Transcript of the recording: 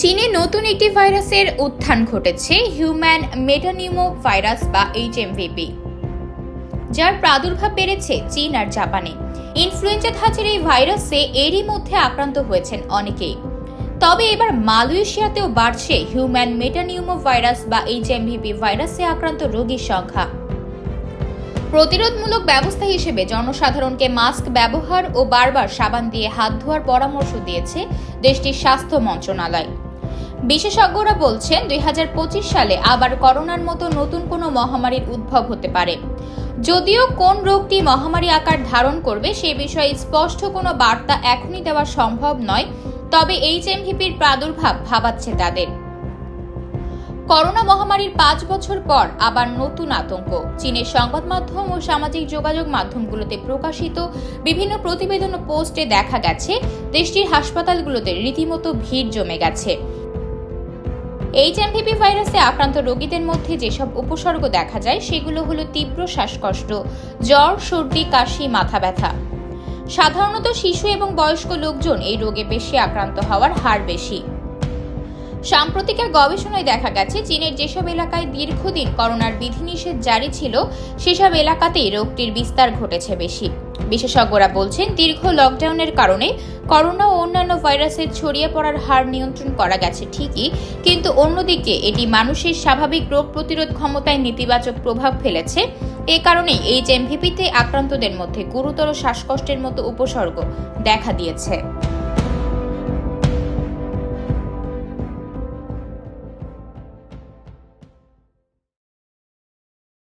চীনে নতুন একটি ভাইরাসের উত্থান ঘটেছে, হিউম্যান মেটানিউমো ভাইরাস বা এইচএমভিপি, যার প্রাদুর্ভাব বেড়েছে চীন আর জাপানে। ইনফ্লুয়েঞ্জা ধাঁচের এই ভাইরাসে এরই মধ্যে আক্রান্ত হয়েছেন অনেকেই। তবে এবার মালয়েশিয়াতেও বাড়ছে হিউম্যান মেটানিউমো ভাইরাস বা এইচএমভিপি ভাইরাসে আক্রান্ত রোগীর সংখ্যা। প্রতিরোধমূলক ব্যবস্থা হিসেবে জনসাধারণকে মাস্ক ব্যবহার ও বারবার সাবান দিয়ে হাত ধোয়ার পরামর্শ দিয়েছে দেশটির স্বাস্থ্য মন্ত্রণালয়। বিশেষজ্ঞরা বলছেন 2025 সালে আবার করোনার মতো নতুন কোনো মহামারীর উদ্ভব হতে পারে। যদিও কোন রোগটি মহামারী আকার ধারণ করবে সে বিষয়ে স্পষ্ট কোনো বার্তা এখনই দেওয়া সম্ভব নয়, তবে এইচএমভিপির প্রাদুর্ভাব ভাবাচ্ছে তাদের। করোনা মহামারীর 5 বছর পর আবার নতুন আতঙ্ক। চীনের সংবাদ মাধ্যম ও সামাজিক যোগাযোগ মাধ্যমগুলোতে প্রকাশিত বিভিন্ন প্রতিবেদন ও পোস্টে দেখা গেছে দেশটির হাসপাতালগুলোতে রীতিমতো ভিড় জমে গেছে। এইচএমভিপি ভাইরাসে আক্রান্ত রোগীদের মধ্যে যেসব উপসর্গ দেখা যায় সেগুলো হলো তীব্র শ্বাসকষ্ট, জ্বর, সর্দি, কাশি, মাথা ব্যথা। সাধারণত শিশু এবং বয়স্ক লোকজন এই রোগে বেশি আক্রান্ত হওয়ার হার বেশি। সাম্প্রতিকের গবেষণায় দেখা গেছে চীনের যেসব এলাকায় দীর্ঘদিন করোনার বিধিনিষেধ জারি ছিল সেসব এলাকাতেই রোগটির বিস্তার ঘটেছে বেশি। বিশেষজ্ঞরা বলছেন দীর্ঘ লকডাউনের কারণে করোনা ও অন্যান্য ভাইরাসের ছড়িয়ে পড়ার হার নিয়ন্ত্রণ করা গেছে ঠিকই, কিন্তু অন্যদিকে এটি মানুষের স্বাভাবিক রোগ প্রতিরোধ ক্ষমতায় নেতিবাচক প্রভাব ফেলেছে। এ কারণেই এইচএমভিপিতে আক্রান্তদের মধ্যে গুরুতর শ্বাসকষ্টের মতো উপসর্গ দেখা দিয়েছে।